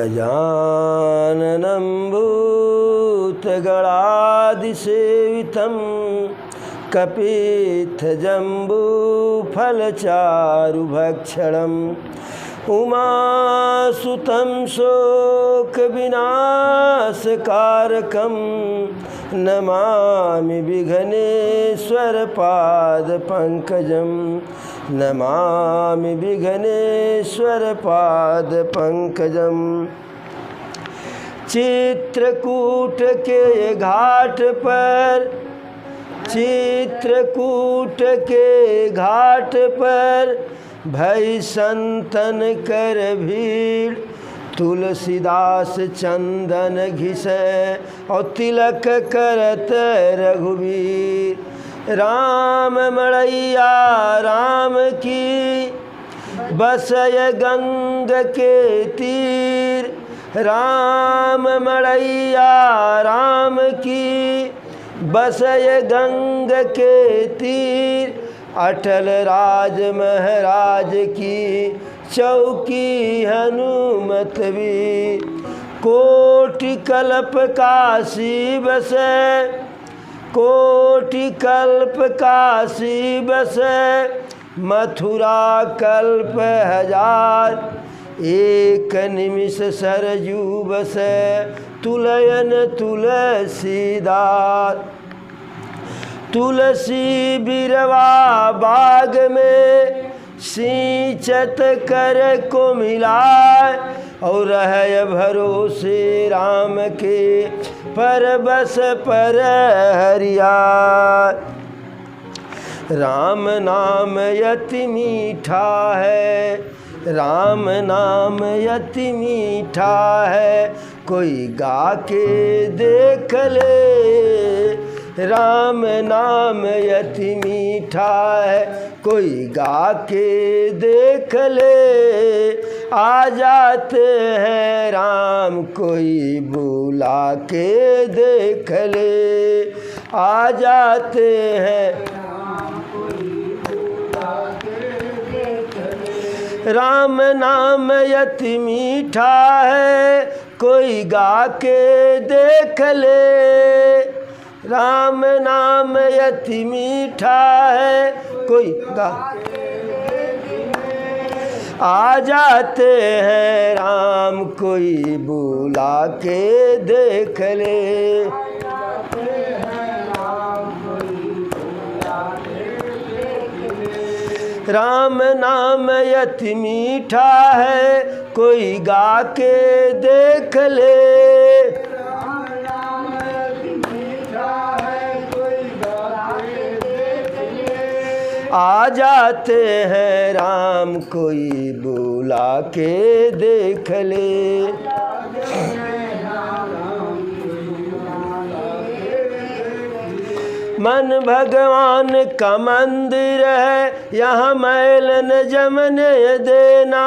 गजाननं भूतगणादिसेवितं कपित्थजम्बूफलचारुभक्षणम् उमासुतं शोकविनाशकारकं नमामि विघ्नेश्वरपादपङ्कजं नमामि विघ्नेश्वरपादपङ्कजं। चित्रकूट के घाट पर भई संतन कर भीड़, तुलसीदास चंदन घिसे और तिलक करत रघुवीर। राम मड़ैया राम की बसय गंग के तीर, राम मड़ैया राम की बसय गंग के तीर। अटल राज महाराज की चौकी हनुमत वीर। कोटि कल्प काशी बसे, कोटि कल्प काशी बसे, मथुरा कल्प हजार। एक निमिष सरजू बसे, तुलयन तुलसीदास। तुलसी बिरवा बाग में सिंचत कर को मिलाए, और रहे भरोसे राम के परबस पर हरिया। राम नाम यति मीठा है, राम नाम यति मीठा है, कोई गा के देख ले। राम नाम यति मीठा है, कोई गा के देख ले। आ जाते हैं राम कोई बुला के देख ले। आ जाते हैं राम नाम यति मीठा है, कोई गा के देख ले। राम नाम यति मीठा है, कोई गा। आ जाते हैं राम कोई बुला के देख ले। राम नाम यति मीठा है, कोई गा के देख ले। आ जाते हैं राम कोई बुला के देख ले। मन भगवान का मंदिर है, यहाँ मैल न जमने देना।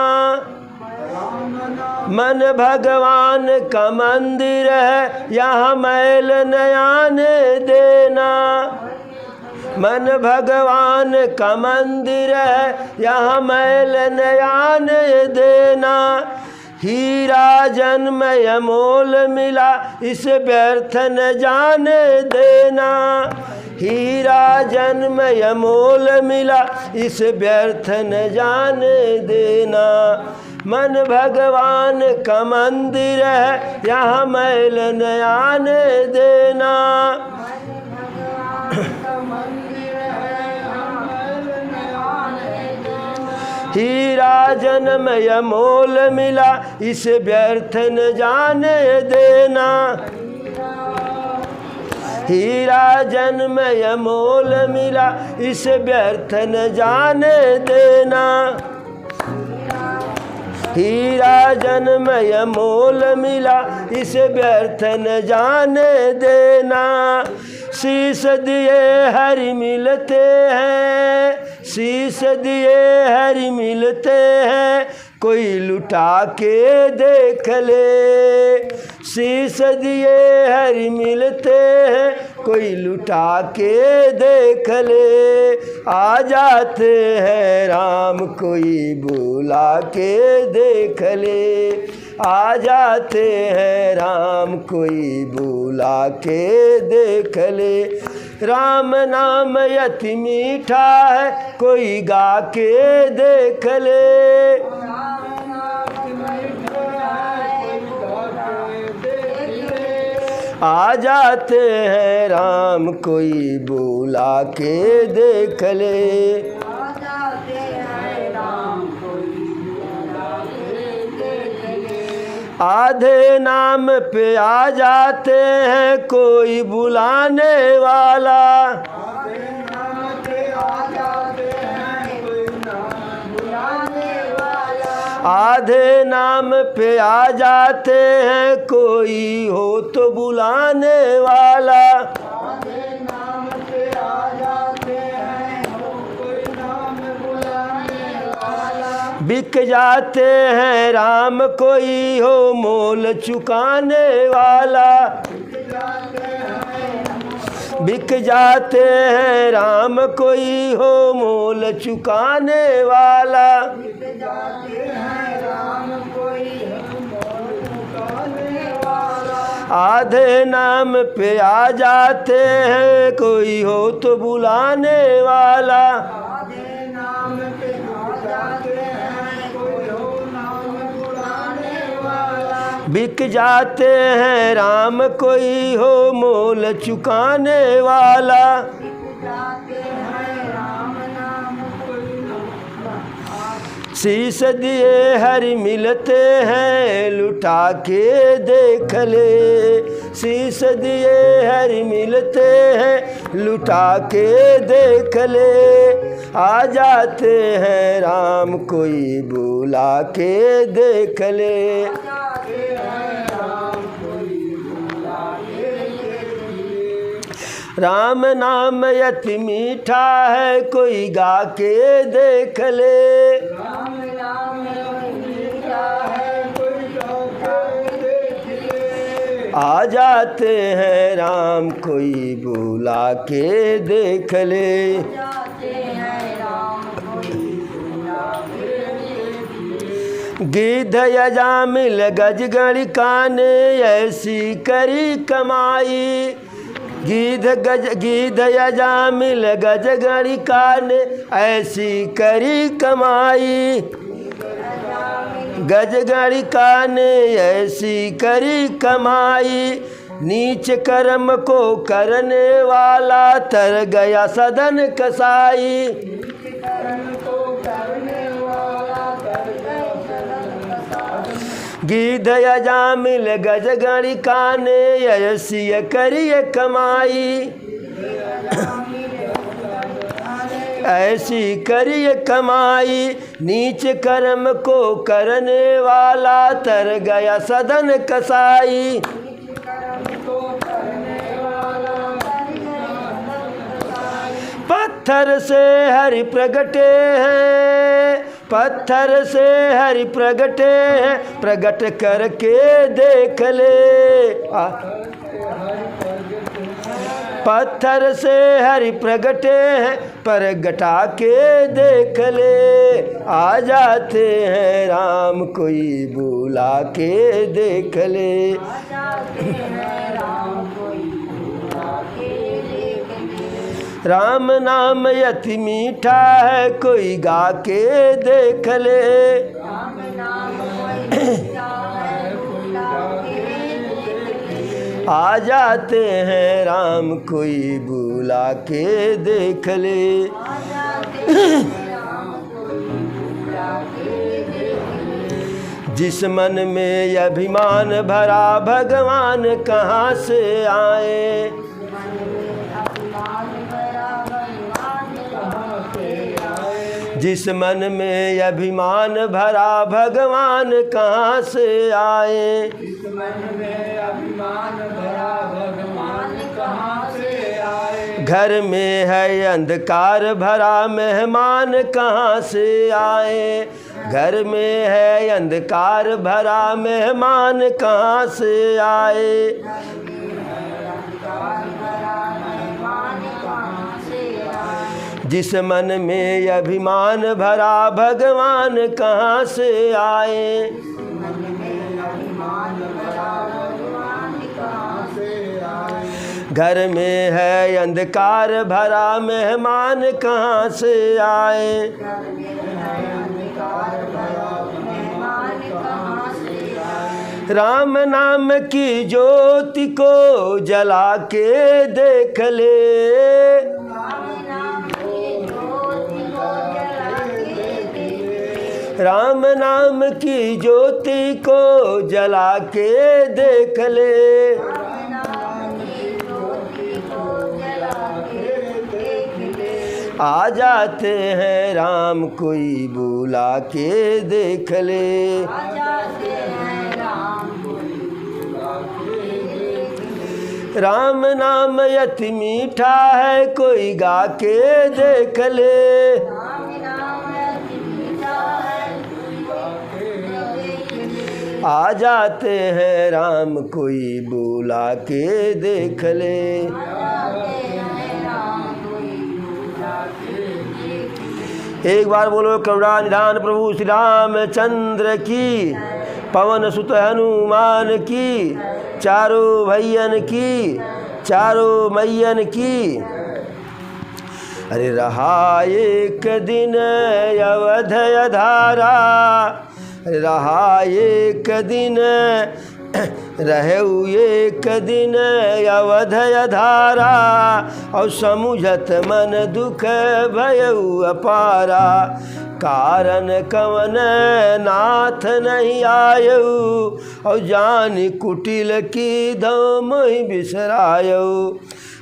मन भगवान का मंदिर है, यहाँ मैल न आने देना। मन भगवान का मंदिर है, यहाँ मैल न आने देना। हीरा जन्मय मोल मिला, इसे व्यर्थ न जाने देना। हीरा जन्मय मोल मिला, इसे व्यर्थ न जाने देना। मन भगवान का मंदिर है, यहाँ मैल न आने देना। हीरा जन्मय मोल मिला, इसे व्यर्थ न जाने देना। हीरा जन्मय मोल मिला, इसे व्यर्थ न जाने देना। हीरा जन्मय मोल मिला, इसे व्यर्थ न जाने देना। शीश दिए हरि मिलते हैं, शीश दिए हरि मिलते हैं, कोई लुटा के देख ले। शीश दिए हरि मिलते हैं, कोई लुटा के देख ले। आ जाते हैं राम कोई बुला के देख ले। आ जाते हैं राम कोई बुला के देख ले। राम नाम अति मीठा है कोई गा के देख ले। आ जाते हैं राम कोई बुला के देख ले। आधे नाम पे आ जाते हैं कोई बुलाने वाला। आधे नाम पे आ जाते हैं कोई हो तो बुलाने वाला। बिक जाते हैं राम कोई हो मोल चुकाने वाला। बिक जाते हैं राम कोई हो मोल चुकाने वाला। आधे नाम पे आ जाते हैं कोई हो तो बुलाने वाला। बिक जाते हैं राम कोई हो मोल चुकाने वाला। शीश दिए हरि मिलते हैं लुटा के देख ले। शीश दिए हरि मिलते हैं लुटा के देख ले। आ जाते हैं राम कोई बुला के देख ले। राम नाम अति मीठा है कोई गा के देख ले। आ जाते हैं राम कोई बुला के देख ले। गिद्ध यजामिल गजगण काने ऐसी करी कमाई। गिद्ध यजामिल गजगण काने ऐसी करी कमाई। गजगण काने ऐसी करी कमाई। नीच कर्म को करने वाला तर गया सदन कसाई। गिद्ध यजामिल गजगण काने ऐसी करी कमाई। ऐसी करी कमाई। नीच कर्म को करने वाला तर गया सदन कसाई। पत्थर से हरि प्रगटे हैं। पत्थर से हरि प्रगटे हैं प्रगट करके देख ले। पत्थर से हरि प्रगटे हैं प्रगटा के देख ले। आ जाते हैं राम कोई बुला के देख ले। राम नाम अति मीठा है कोई गा के देख ले। आ जाते हैं राम कोई बुला के देख ले। जिस मन में अभिमान भरा भगवान कहाँ से आए। जिस मन में अभिमान भरा भगवान कहाँ से आए। घर में है अंधकार भरा मेहमान कहाँ से आए। घर में है अंधकार भरा मेहमान कहाँ से आए। जिस मन में अभिमान भरा भगवान कहाँ से आए। घर में है अंधकार भरा, मेहमान कहाँ से आए। राम नाम की ज्योति को जला के देख ले। राम नाम की ज्योति को जला के देख ले। आ जाते हैं राम कोई बुला के देख ले। राम नाम अति मीठा है कोई गा के देख ले। आ जाते हैं राम कोई बुला के देख ले। एक बार बोलो करुणा निधान प्रभु श्री रामचंद्र की, पवन सुत हनुमान की, चारों भैयन की, चारों मैयन की। अरे रहा एक दिन अवध अधारा, रहा एक दिन रहु एक दिन अवध अधारा, और समुझत मन दुख भयउ अपारा। कारण कवन नाथ नहीं आयऊ, और जान कुटिल की धो मोहि बिसरायऊ।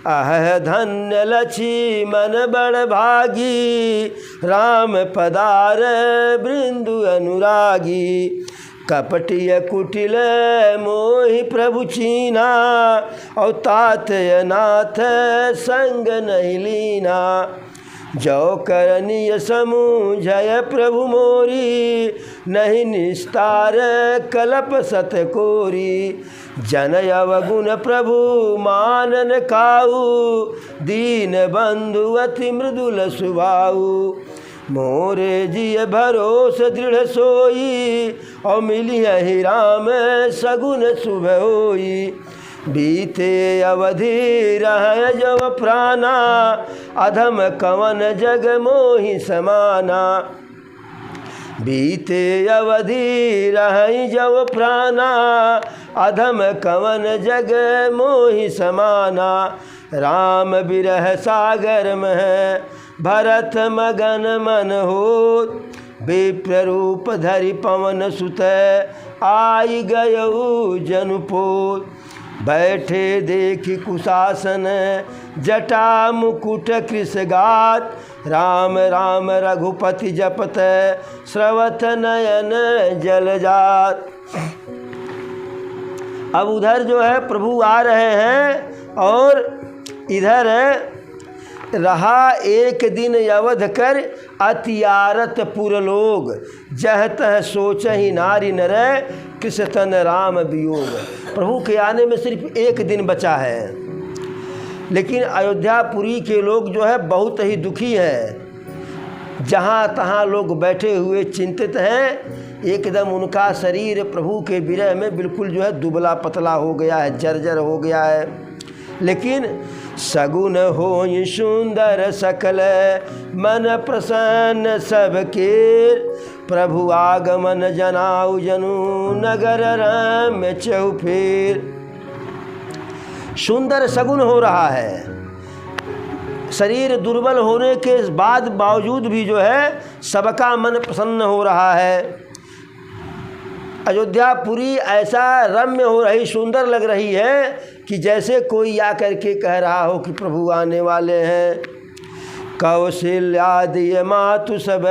अह धन्य लक्ष्मण बड़ भागी, राम पदार बृंदु अनुरागी। कपटिय कुटिल मोहि प्रभु चीना, और तातय नाथ संग नहीं लीना। जो करनीय समूझय प्रभु मोरी, नहीं निस्तार कलप सत कोरी। जनय अवगुण प्रभु मानन काऊ, दीन बंधु अति मृदुल सुभाऊ। मोरे जिय भरोस दृढ़ सोई, और मिली ही राम सगुन शुभ होई। बीते अवधि रह जब प्राणा, अधम कवन जग मोहि समाना। बीते अवधि रह जब प्राणा, अधम कवन जग मोहि समाना। राम बिरह सागर में भरत मगन मन हो, विप्र रूप धरि पवन सुत आई गयऊ जनुपोत। बैठे देखि कुशासन जटा मुकुट कृषगात, राम राम रघुपति जपत स्रवत नयन जलजात। अब उधर जो है प्रभु आ रहे हैं, और इधर रहा एक दिन अवध कर अतियारत पुर लोग, जह तह सोच ही नारी नर कृष्ण तन राम वियोग। प्रभु के आने में सिर्फ एक दिन बचा है, लेकिन अयोध्यापुरी के लोग जो है बहुत ही दुखी हैं। जहाँ तहाँ लोग बैठे हुए चिंतित हैं। एकदम उनका शरीर प्रभु के विरह में बिल्कुल जो है दुबला पतला हो गया है, जर्जर हो गया है। लेकिन सगुन हो सुंदर सकल मन प्रसन्न सबके, प्रभु आगमन जनाऊ जनु नगर राम चौफेर। सुंदर सगुन हो रहा है, शरीर दुर्बल होने के बाद बावजूद भी जो है सबका मन प्रसन्न हो रहा है। अयोध्यापुरी ऐसा रम्य हो रही, सुंदर लग रही है कि जैसे कोई आकर के कह रहा हो कि प्रभु आने वाले हैं। कौशल्यादि मातु सब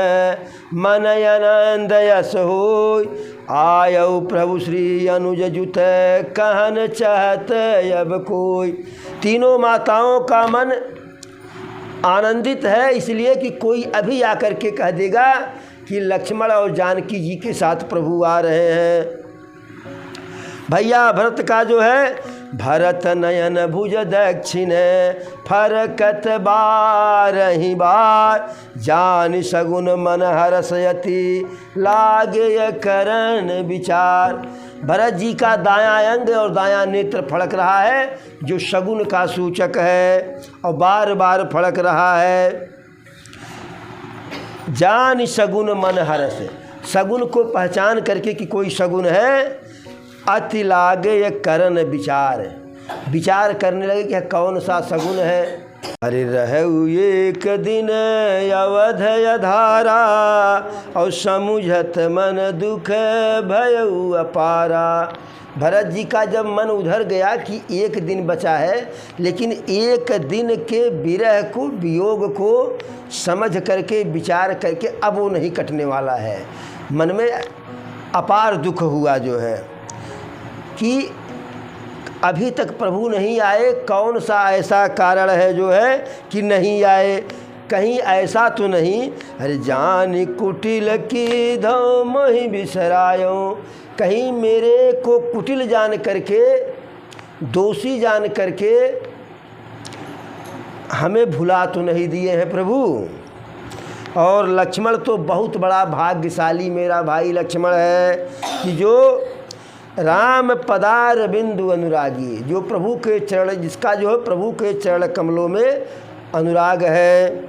मन आनंद यस हो, आयौ प्रभु श्री अनुज जुत कहन चाहत अब कोई। तीनों माताओं का मन आनंदित है, इसलिए कि कोई अभी आकर के कह देगा कि लक्ष्मण और जानकी जी के साथ प्रभु आ रहे हैं। भैया भरत का जो है भरत नयन भुज दक्षिण फरकत बारही बार, जान सगुन मन हरसयति लागे करण विचार। भरत जी का दायां अंग और दायां नेत्र फड़क रहा है, जो शगुन का सूचक है और बार बार फड़क रहा है। जान शगुन मन हरस, शगुन को पहचान करके कि कोई शगुन है, अति लागे करन विचार, विचार करने लगे कि कौन सा शगुन है। अरे रहु एक दिन अवध अधारा, और समुझत मन दुख भयउ अपारा। भरत जी का जब मन उधर गया कि एक दिन बचा है, लेकिन एक दिन के विरह को, वियोग को समझ करके, विचार करके अब वो नहीं कटने वाला है। मन में अपार दुख हुआ जो है कि अभी तक प्रभु नहीं आए, कौन सा ऐसा कारण है जो है कि नहीं आए, कहीं ऐसा तो नहीं। अरे जान कुटिल की धो मोहि बिसरायो, कहीं मेरे को कुटिल जान करके, दोषी जान करके हमें भुला तो नहीं दिए हैं प्रभु। और लक्ष्मण तो बहुत बड़ा भाग्यशाली मेरा भाई लक्ष्मण है कि जो राम पदार बिंदु अनुरागी, जो प्रभु के चरण, जिसका जो है प्रभु के चरण कमलों में अनुराग है।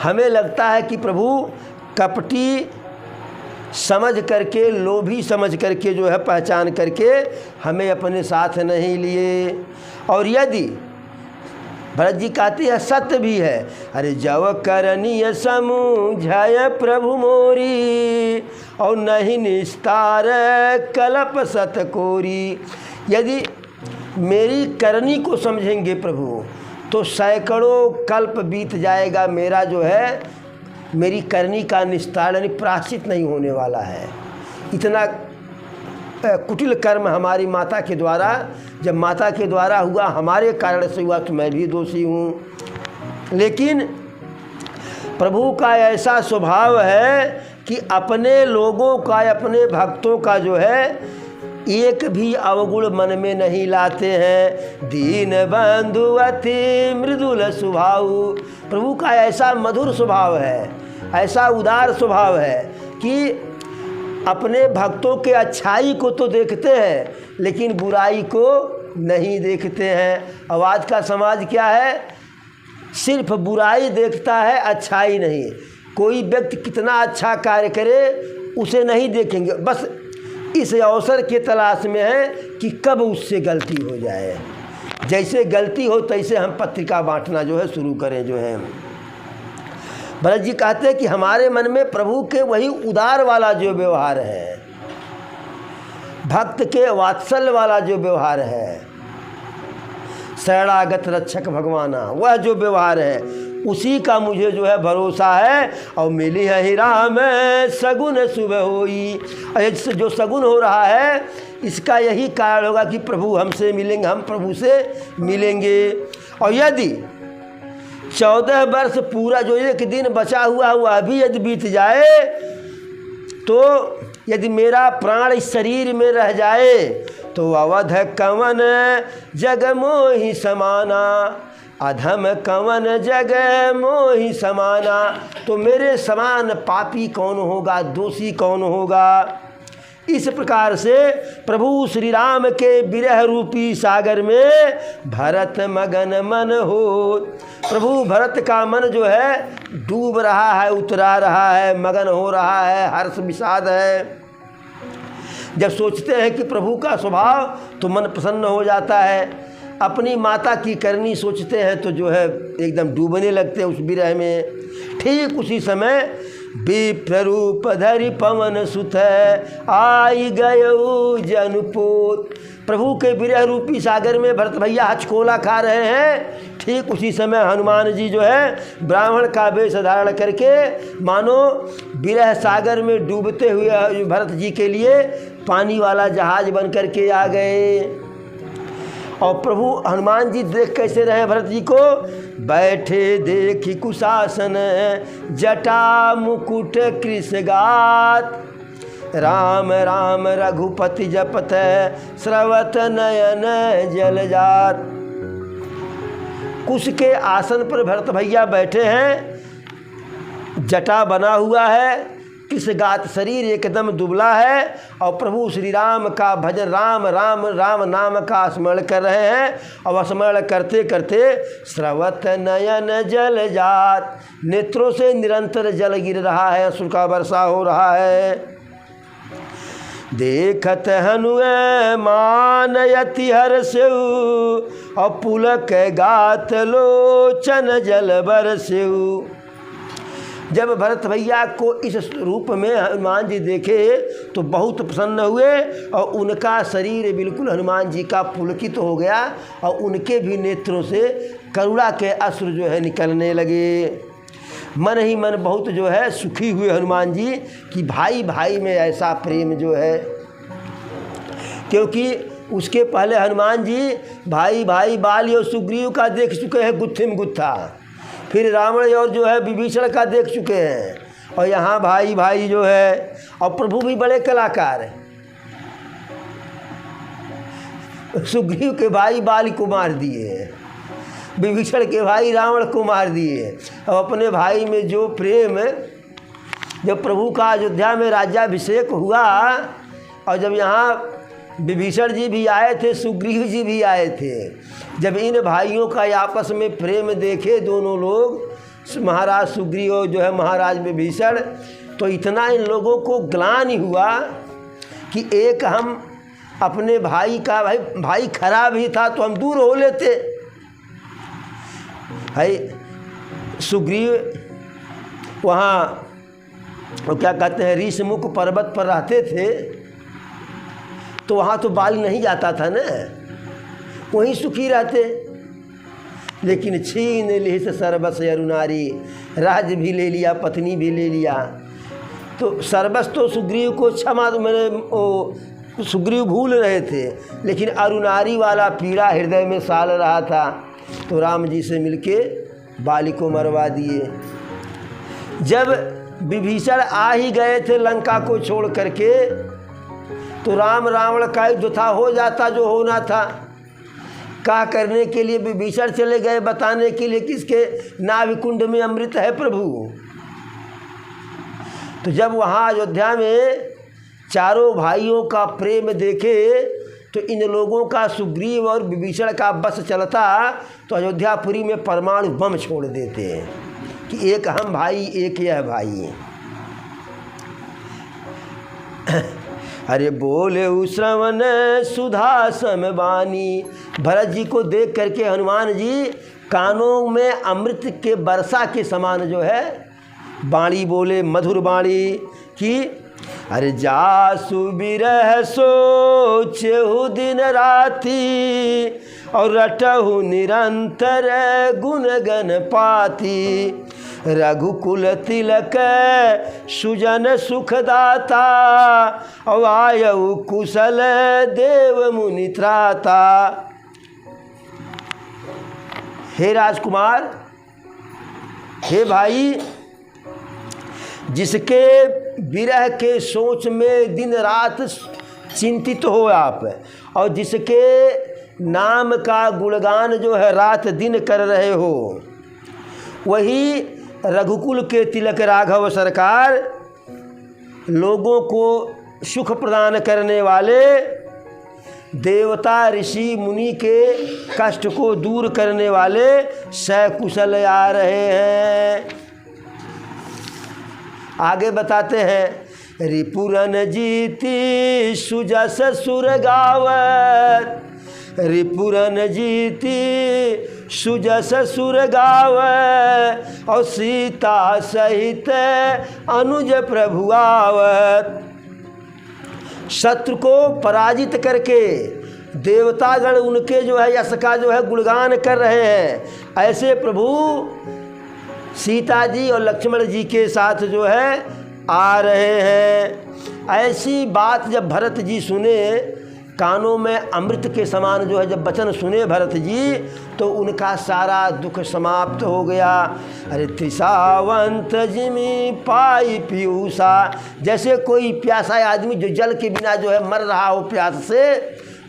हमें लगता है कि प्रभु कपटी समझ करके, लोभी समझ करके जो है पहचान करके हमें अपने साथ नहीं लिए। और यदि भरत जी कहते हैं सत्य भी है, अरे जव करनीय समूझय प्रभु मोरी, और नहीं निस्तार कल्प सत कोरी। यदि मेरी करनी को समझेंगे प्रभु तो सैकड़ों कल्प बीत जाएगा, मेरा जो है, मेरी करनी का निस्तार यानी प्रायश्चित नहीं होने वाला है। इतना कुटिल कर्म हमारी माता के द्वारा, जब माता के द्वारा हुआ, हमारे कारण से हुआ, तो मैं भी दोषी हूँ। लेकिन प्रभु का ऐसा स्वभाव है कि अपने लोगों का, अपने भक्तों का जो है एक भी अवगुण मन में नहीं लाते हैं। दीन बंधु अति मृदुल स्वभाव, प्रभु का ऐसा मधुर स्वभाव है, ऐसा उदार स्वभाव है कि अपने भक्तों के अच्छाई को तो देखते हैं, लेकिन बुराई को नहीं देखते हैं। और आज का समाज क्या है, सिर्फ बुराई देखता है, अच्छाई नहीं। कोई व्यक्ति कितना अच्छा कार्य करे उसे नहीं देखेंगे, बस इस अवसर के तलाश में है कि कब उससे गलती हो जाए। जैसे गलती हो तैसे हम पत्रिका बांटना जो है शुरू करें जो है। भरत जी कहते हैं कि हमारे मन में प्रभु के वही उदार वाला जो व्यवहार है, भक्त के वात्सल्य वाला जो व्यवहार है, शरणागत रक्षक भगवाना, वह जो व्यवहार है, उसी का मुझे जो है भरोसा है। और मिली है ही राम सगुन सुबह होई, जो सगुन हो रहा है इसका यही कारण होगा कि प्रभु हमसे मिलेंगे, हम प्रभु से मिलेंगे। और यदि 14 वर्ष पूरा जो एक दिन बचा हुआ वह भी यदि बीत जाए, तो यदि मेरा प्राण इस शरीर में रह जाए, तो अवध कवन जग मोहि समाना, अधम कवन जग मोहि समाना, तो मेरे समान पापी कौन होगा, दोषी कौन होगा। इस प्रकार से प्रभु श्री राम के विरह रूपी सागर में भरत मगन मन हो, प्रभु भरत का मन जो है डूब रहा है, उतरा रहा है, मगन हो रहा है, हर्ष विषाद है। जब सोचते हैं कि प्रभु का स्वभाव तो मन प्रसन्न हो जाता है, अपनी माता की करनी सोचते हैं तो जो है एकदम डूबने लगते हैं उस विरह में। ठीक उसी समय विप्र रूप धरि पवन सुत आई गयो जनपोत, प्रभु के विरह रूपी सागर में भरत भैया हचकोला खा रहे हैं। ठीक उसी समय हनुमान जी जो है ब्राह्मण का वेश धारण करके मानो विरह सागर में डूबते हुए भरत जी के लिए पानी वाला जहाज बन करके आ गए। और प्रभु हनुमान जी देख कैसे रहे भरत जी को, बैठे देखी कुशासन जटा मुकुट कृषगात, राम राम रघुपति जपत स्रवत नयन जलजात। कुश के आसन पर भरत भैया बैठे हैं, जटा बना हुआ है, कृष्णगात शरीर एकदम दुबला है और प्रभु श्री राम का भजन, राम राम राम नाम का स्मरण कर रहे हैं। और स्मरण करते करते स्रवत नयन जल जात, नेत्रों से निरंतर जल गिर रहा है, अश्रु का वर्षा हो रहा है। देखत हनुए मानयति हर्षउ, और पुलक गात लोचन जल बरसउ। जब भरत भैया को इस रूप में हनुमान जी देखे तो बहुत प्रसन्न हुए और उनका शरीर बिल्कुल हनुमान जी का पुलकित हो गया और उनके भी नेत्रों से करुणा के अश्रु जो है निकलने लगे। मन ही मन बहुत जो है सुखी हुए हनुमान जी कि भाई भाई में ऐसा प्रेम जो है, क्योंकि उसके पहले हनुमान जी भाई भाई बाली और सुग्रीव का देख चुके हैं गुत्थे में गुत्था, फिर रावण और जो है विभीषण का देख चुके हैं, और यहाँ भाई भाई जो है। और प्रभु भी बड़े कलाकार हैं, सुग्रीव के भाई बाली को मार दिए, विभीषण के भाई रावण को मार दिए। और अपने भाई में जो प्रेम, जब प्रभु का अयोध्या में राज्याभिषेक हुआ और जब यहाँ विभीषण जी भी आए थे, सुग्रीव जी भी आए थे, जब इन भाइयों का आपस में प्रेम देखे दोनों लोग, महाराज सुग्रीव और जो है महाराज विभीषण, तो इतना इन लोगों को ग्लानि हुआ कि एक हम अपने भाई का, भाई खराब ही था तो हम दूर हो लेते। भाई सुग्रीव वहाँ वो क्या कहते हैं ऋषमुख पर्वत पर रहते थे, तो वहाँ तो बाल नहीं जाता था न, वहीं सुखी रहते। लेकिन छीन ली से सर्वस अरुनारी, राज भी ले लिया, पत्नी भी ले लिया। तो सर्वस तो सुग्रीव को क्षमा, मैंने वो सुग्रीव भूल रहे थे, लेकिन अरुनारी वाला पीड़ा हृदय में साल रहा था, तो राम जी से मिलके बाली को मरवा दिए। जब विभीषण आ ही गए थे लंका को छोड़ करके, तो राम रावण का युद्ध था, हो जाता जो होना था। क्या करने के लिए विभीषण चले गए बताने के लिए किसके नाभिकुंड में अमृत है प्रभु। तो जब वहाँ अयोध्या में चारों भाइयों का प्रेम देखे तो इन लोगों का सुग्रीव और विभीषण का बस चलता तो अयोध्यापुरी में परमाणु बम छोड़ देते हैं कि एक हम भाई एक यह भाई। अरे बोले श्रवण सुधा समबानी, भरत जी को देख करके हनुमान जी कानों में अमृत के वर्षा के समान जो है बाणी बोले, मधुर बाणी कि अरे जासु बिरह सोचहु दिन राती, और रटहु निरंतर गुण गण पाती। रघुकुल तिलक सुजन सुखदाता, और आयु कुशल देव मुनि त्राता। हे राजकुमार, हे भाई, जिसके विरह के सोच में दिन रात चिंतित हो आप, और जिसके नाम का गुणगान जो है रात दिन कर रहे हो, वही रघुकुल के तिलक राघव सरकार, लोगों को सुख प्रदान करने वाले, देवता ऋषि मुनि के कष्ट को दूर करने वाले सकुशल आ रहे हैं। आगे बताते हैं रिपुरन जीती सुजस सुर गावत, रिपुरन जीती सुजस सुर गाव, और सीता सहित अनुज प्रभु आवत। शत्रु को पराजित करके देवतागण उनके जो है यश का जो है गुणगान कर रहे हैं। ऐसे प्रभु सीता जी और लक्ष्मण जी के साथ जो है आ रहे हैं। ऐसी बात जब भरत जी सुने, कानों में अमृत के समान जो है जब वचन सुने भरत जी, तो उनका सारा दुख समाप्त हो गया। अरे त्रिसावंत जिमी पाई पीयूषा, जैसे कोई प्यासा आदमी जो जल के बिना जो है मर रहा हो प्यास से,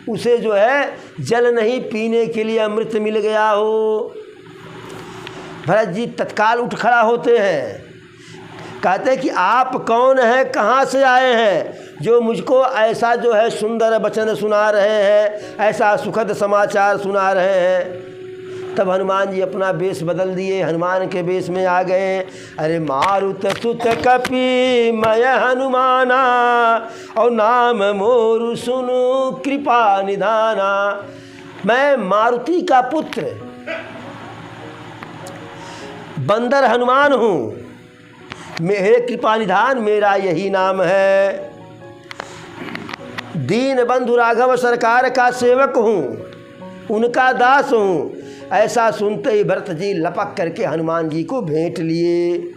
उसे जो है जल नहीं पीने के लिए अमृत मिल गया हो। भरत जी तत्काल उठ खड़ा होते हैं, कहते हैं कि आप कौन हैं, कहाँ से आए हैं जो मुझको ऐसा जो है सुंदर वचन सुना रहे हैं, ऐसा सुखद समाचार सुना रहे हैं। तब हनुमान जी अपना वेश बदल दिए, हनुमान के वेश में आ गए। अरे मारुत सुत कपि मय हनुमाना, और नाम मोरु सुनु कृपा निधाना। मैं मारुति का पुत्र बंदर हनुमान हूँ, मेरे कृपा निधान मेरा यही नाम है। दीन बंधु राघव सरकार का सेवक हूँ, उनका दास हूँ। ऐसा सुनते ही भरत जी लपक करके हनुमान जी को भेंट लिए।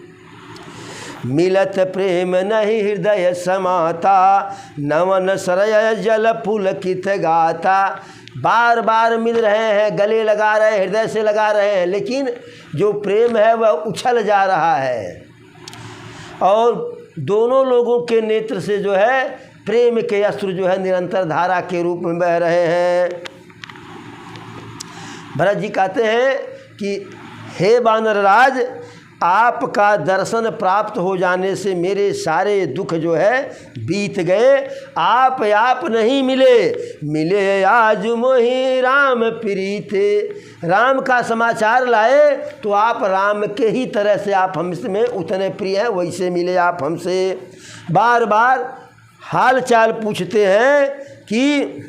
मिलत प्रेम नहीं हृदय समाता, नवन सरय जल पुलकित गाता। बार बार मिल रहे हैं, गले लगा रहे हैं, हृदय से लगा रहे हैं, लेकिन जो प्रेम है वह उछल जा रहा है। और दोनों लोगों के नेत्र से जो है प्रेम के अश्रु जो है निरंतर धारा के रूप में बह रहे हैं। भरत जी कहते हैं कि हे वानर राज, आपका दर्शन प्राप्त हो जाने से मेरे सारे दुख जो है बीत गए। आप नहीं मिले, मिले आज मोहि राम प्रीते। राम का समाचार लाए तो आप राम के ही तरह से आप हमसे उतने प्रिय हैं, वैसे मिले आप हमसे। बार बार हाल चाल पूछते हैं कि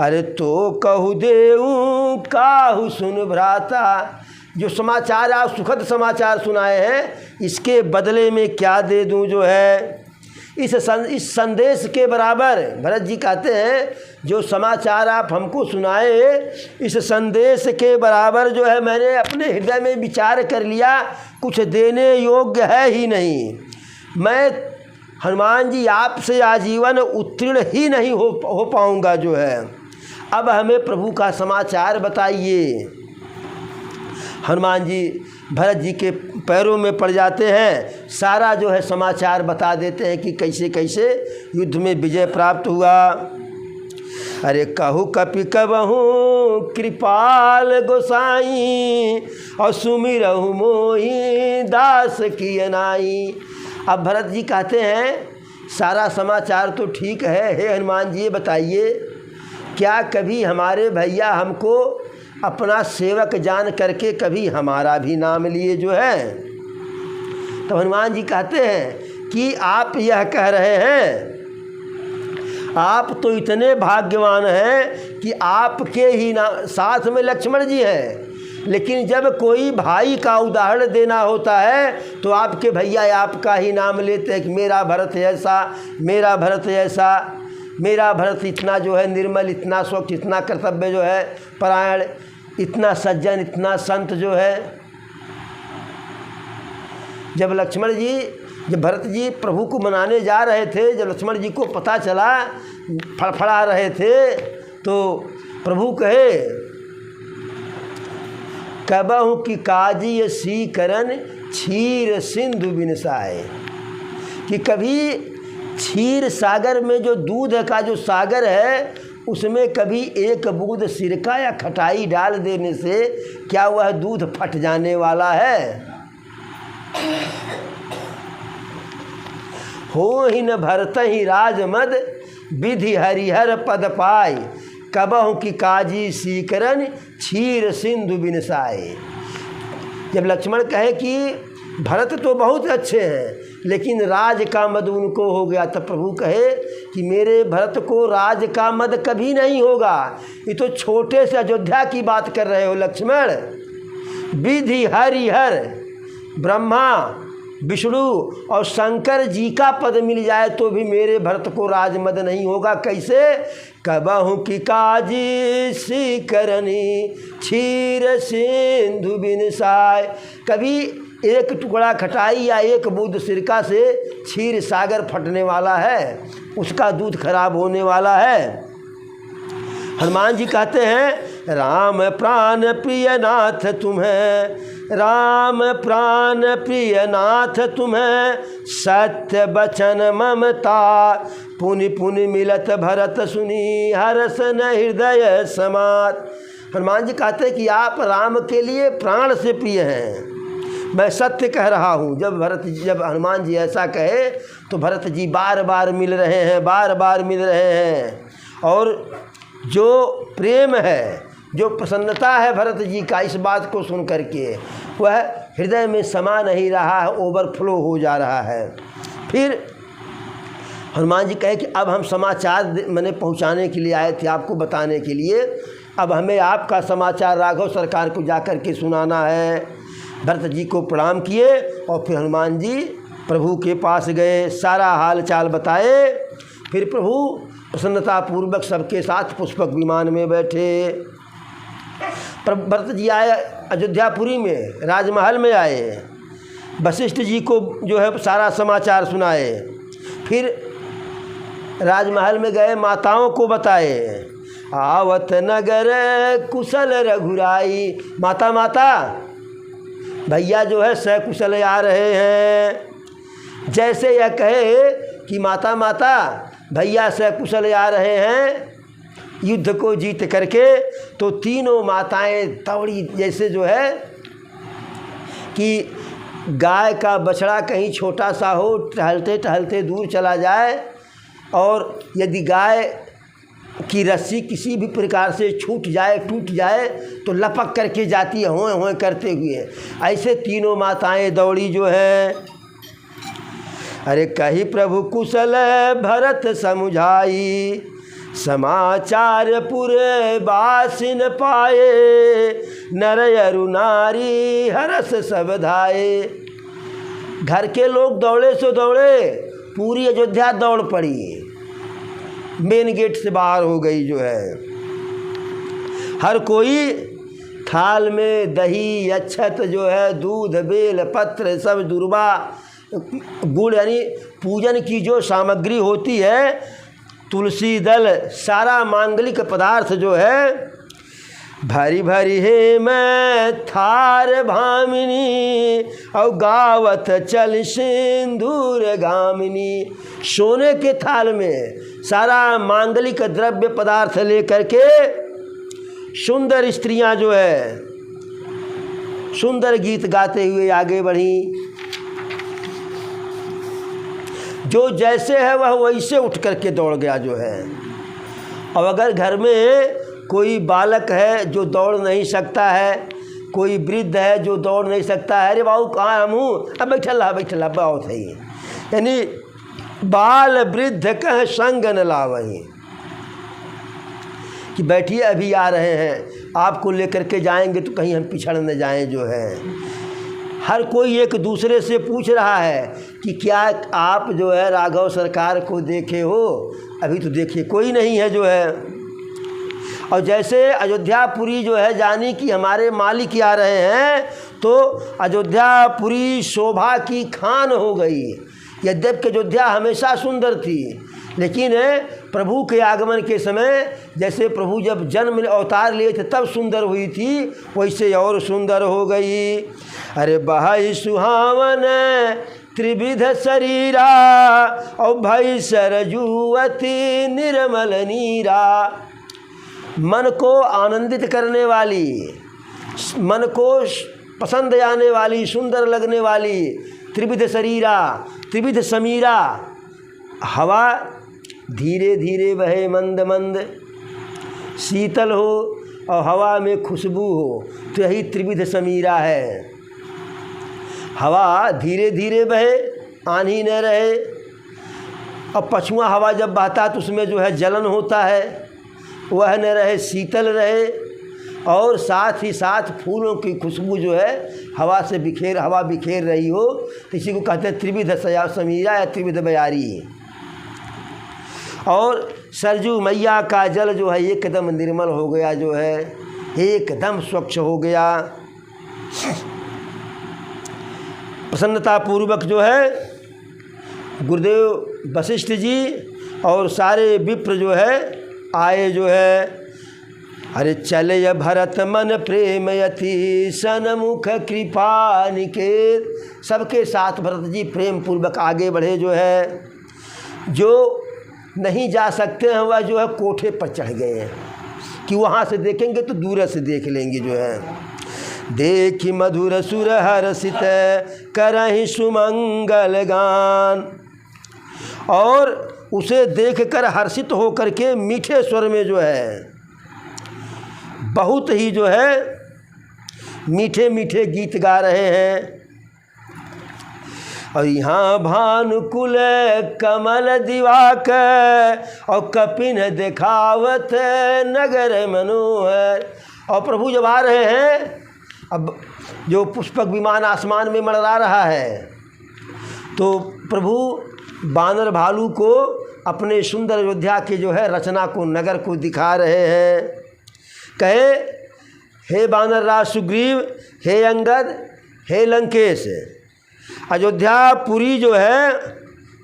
अरे तो कहु देऊँ काहू सुन भ्राता। जो समाचार आप सुखद समाचार सुनाए हैं, इसके बदले में क्या दे दूं जो है। इस संदेश के बराबर भरत जी कहते हैं जो समाचार आप हमको सुनाए, इस संदेश के बराबर जो है मैंने अपने हृदय में विचार कर लिया, कुछ देने योग्य है ही नहीं। मैं हनुमान जी आपसे आजीवन उत्तीर्ण ही नहीं हो पाऊँगा जो है। अब हमें प्रभु का समाचार बताइए। हनुमान जी भरत जी के पैरों में पड़ जाते हैं, सारा जो है समाचार बता देते हैं कि कैसे कैसे युद्ध में विजय प्राप्त हुआ। अरे कहु कपि कबहु कृपाल गोसाई, और सुमिरहु मोहि दास किय नाई। अब भरत जी कहते हैं सारा समाचार तो ठीक है, हे हनुमान जी ये बताइए क्या कभी हमारे भैया हमको अपना सेवक जान करके कभी हमारा भी नाम लिए जो है। तो हनुमान जी कहते हैं कि आप यह कह रहे हैं, आप तो इतने भाग्यवान हैं कि आपके ही साथ में लक्ष्मण जी हैं, लेकिन जब कोई भाई का उदाहरण देना होता है तो आपके भैया आपका ही नाम लेते हैं कि मेरा भरत ऐसा, मेरा भरत ऐसा, मेरा भरत इतना जो है निर्मल, इतना स्वच्छ, इतना कर्तव्य जो है परायण, इतना सज्जन, इतना संत जो है। जब भरत जी प्रभु को मनाने जा रहे थे, जब लक्ष्मण जी को पता चला, फड़फड़ा रहे थे, तो प्रभु कहे कबहु की काजी सी करन क्षीर सिंधु बिनसाए। कि कभी क्षीर सागर में जो दूध का जो सागर है, उसमें कभी एक बूंद सिरका या खटाई डाल देने से क्या वह दूध फट जाने वाला है। हो ही न भरत ही राजमद, विधि हरिहर पद पाई। कबहु की काजी सीकरन क्षीर सिंधु बिनसाए। जब लक्ष्मण कहे कि भरत तो बहुत अच्छे हैं लेकिन राज का मद उनको हो गया, तब प्रभु कहे कि मेरे भरत को राज का मद कभी नहीं होगा। ये तो छोटे से अयोध्या की बात कर रहे हो लक्ष्मण। विधि हरिहर, ब्रह्मा विष्णु और शंकर जी का पद मिल जाए तो भी मेरे भरत को राजमद नहीं होगा। कैसे? कबहु की काजी सी करनी क्षीर सिंधु बिनसाय। कभी एक टुकड़ा खटाई या एक बूंद सिरका से क्षीर सागर फटने वाला है, उसका दूध खराब होने वाला है। हनुमान जी कहते हैं राम प्राण प्रिय नाथ तुम्हें, राम प्राण प्रिय नाथ तुम्हें, सत्य बचन ममता पुनि पुनि मिलत भरत सुनी, हर्षन हृदय समात। हनुमान जी कहते हैं कि आप राम के लिए प्राण से प्रिय हैं, मैं सत्य कह रहा हूँ। जब हनुमान जी ऐसा कहे तो भरत जी बार बार मिल रहे हैं, बार बार मिल रहे हैं। और जो प्रेम है, जो प्रसन्नता है भरत जी का इस बात को सुन करके, वह हृदय में समा नहीं रहा है, ओवरफ्लो हो जा रहा है। फिर हनुमान जी कहे कि अब हम समाचार मैंने पहुंचाने के लिए आए थे, आपको बताने के लिए। अब हमें आपका समाचार राघव सरकार को जाकर के सुनाना है। भरत जी को प्रणाम किए और फिर हनुमान जी प्रभु के पास गए, सारा हाल चाल बताए। फिर प्रभु प्रसन्नतापूर्वक सबके साथ पुष्पक विमान में बैठे। भरत जी आए अयोध्यापुरी में, राजमहल में आए, वशिष्ठ जी को जो है सारा समाचार सुनाए। फिर राजमहल में गए, माताओं को बताए। आवत नगर कुशल रघुराई, माता माता भैया जो है सकुशल आ रहे हैं। जैसे यह कहे कि माता माता भैया सकुशल आ रहे हैं युद्ध को जीत करके, तो तीनों माताएं दौड़ी, जैसे जो है कि गाय का बछड़ा कहीं छोटा सा हो, टहलते टहलते दूर चला जाए, और यदि गाय की रस्सी किसी भी प्रकार से छूट जाए, टूट जाए, तो लपक करके जाती है हों हों करते हुए। ऐसे तीनों माताएं दौड़ी जो हैं। अरे कही प्रभु कुशल भरत समुझाई, समाचार पुरे बासिन पाए, नर अरु नारी हरस सब धाये। घर के लोग दौड़े सो दौड़े, पूरी अयोध्या दौड़ पड़ी, मेन गेट से बाहर हो गई जो है। हर कोई थाल में दही, अक्षत जो है, दूध, बेल पत्र, सब दुर्वा, गुड़, यानी पूजन की जो सामग्री होती है, तुलसी दल, सारा मांगलिक पदार्थ जो है, भरी भरी है मैं थार भामिनी, और गावत चल सिंदूर गामिनी। सोने के थाल में सारा मांगलिक द्रव्य पदार्थ लेकर के सुंदर स्त्रियां जो है सुंदर गीत गाते हुए आगे बढ़ी। जो जैसे है वह वैसे उठ करके दौड़ गया जो है। अब अगर घर में कोई बालक है जो दौड़ नहीं सकता है, कोई वृद्ध है जो दौड़ नहीं सकता है, अरे बाबू कहाँ हम हूँ, अब बैठला बहुत है। यानी बाल वृद्ध कह संग न लावहीं, कि बैठिए अभी आ रहे हैं, आपको लेकर के जाएंगे तो कहीं हम पिछड़ न जाएं जो है। हर कोई एक दूसरे से पूछ रहा है कि क्या आप जो है राघव सरकार को देखे हो? अभी तो देखिए कोई नहीं है जो है। और जैसे अयोध्यापुरी जो है जानी कि हमारे मालिक आ रहे हैं, तो अयोध्यापुरी शोभा की खान हो गई। यद्यपि अयोध्या हमेशा सुंदर थी, लेकिन प्रभु के आगमन के समय, जैसे प्रभु जब जन्म अवतार लिए थे तब सुंदर हुई थी, वैसे और सुंदर हो गई। अरे बहाई सुहावन त्रिविध शरीरा, और भई सरजुवती निर्मल नीरा। मन को आनंदित करने वाली, मन को पसंद आने वाली, सुंदर लगने वाली त्रिविध शरीरा, त्रिविध समीरा। हवा धीरे धीरे बहे मंद मंद, शीतल हो और हवा में खुशबू हो, तो यही त्रिविध समीरा है। हवा धीरे धीरे बहे, आंधी न रहे, और पछुआ हवा जब बहता तो उसमें जो है जलन होता है, वह न रहे, शीतल रहे, और साथ ही साथ फूलों की खुशबू जो है हवा बिखेर रही हो, तो इसी को कहते हैं त्रिविध समीरा या त्रिविध बयारी। और सरजू मैया का जल जो है एकदम निर्मल हो गया जो है, एकदम स्वच्छ हो गया। प्रसन्नतापूर्वक जो है गुरुदेव वशिष्ठ जी और सारे विप्र जो है आए जो है। अरे चले भरत मन प्रेम यति सन्मुख कृपा निकेत। सबके साथ भरत जी प्रेम पूर्वक आगे बढ़े जो है। जो नहीं जा सकते हैं वह जो है कोठे पर चढ़ गए हैं कि वहाँ से देखेंगे तो दूर से देख लेंगे जो है। देखि मधुर सुर हर्षित करहि सुमंगल गान। और उसे देखकर हर्षित होकर के मीठे स्वर में जो है बहुत ही जो है मीठे मीठे गीत गा रहे हैं। और यहाँ भानुकुल कमल दिवाकर और कपिन दिखावत नगर मनोहर। और प्रभु जब आ रहे हैं, अब जो पुष्पक विमान आसमान में मंडरा रहा है, तो प्रभु बानर भालू को अपने सुंदर अयोध्या के जो है रचना को, नगर को दिखा रहे हैं। कहे, हे बानर राज सुग्रीव, हे अंगद, हे लंकेश, अयोध्यापुरी जो है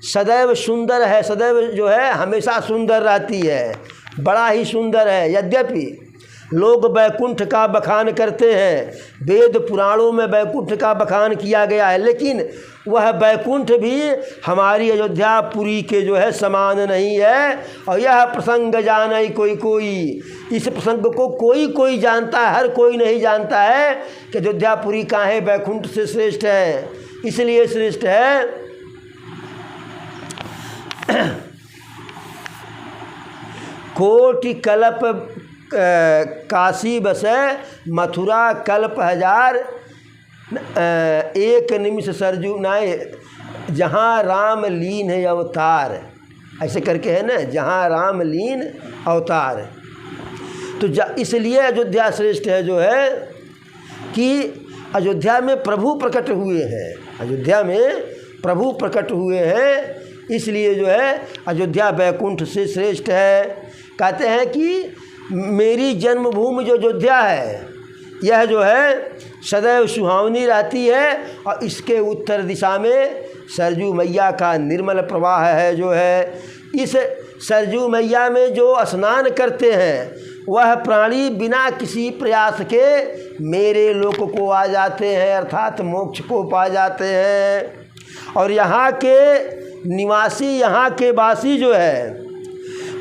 सदैव सुंदर है, सदैव जो है हमेशा सुंदर रहती है, बड़ा ही सुंदर है। यद्यपि लोग बैकुंठ का बखान करते हैं, वेद पुराणों में बैकुंठ का बखान किया गया है, लेकिन वह बैकुंठ भी हमारी अयोध्यापुरी के जो है समान नहीं है। और यह प्रसंग जाने कोई कोई, इस प्रसंग को कोई कोई जानता है, हर कोई नहीं जानता है कि अयोध्यापुरी काहे बैकुंठ से श्रेष्ठ है। इसलिए श्रेष्ठ है कोटि कल्प काशी बसे, मथुरा कल्प हजार, एक निमिष सरजू नाय, जहाँ राम लीन है अवतार, ऐसे करके है ना, जहाँ राम लीन अवतार। तो इसलिए अयोध्या श्रेष्ठ है जो है कि अयोध्या में प्रभु प्रकट हुए हैं, अयोध्या में प्रभु प्रकट हुए हैं, इसलिए जो है अयोध्या बैकुंठ से श्रेष्ठ है। कहते हैं कि मेरी जन्मभूमि जो अयोध्या है, यह जो है सदैव सुहावनी रहती है, और इसके उत्तर दिशा में सरजू मैया का निर्मल प्रवाह है जो है। इस सरजू मैया में जो स्नान करते हैं वह प्राणी बिना किसी प्रयास के मेरे लोक को आ जाते हैं, अर्थात मोक्ष को पा जाते हैं। और यहाँ के निवासी, यहाँ के वासी जो है,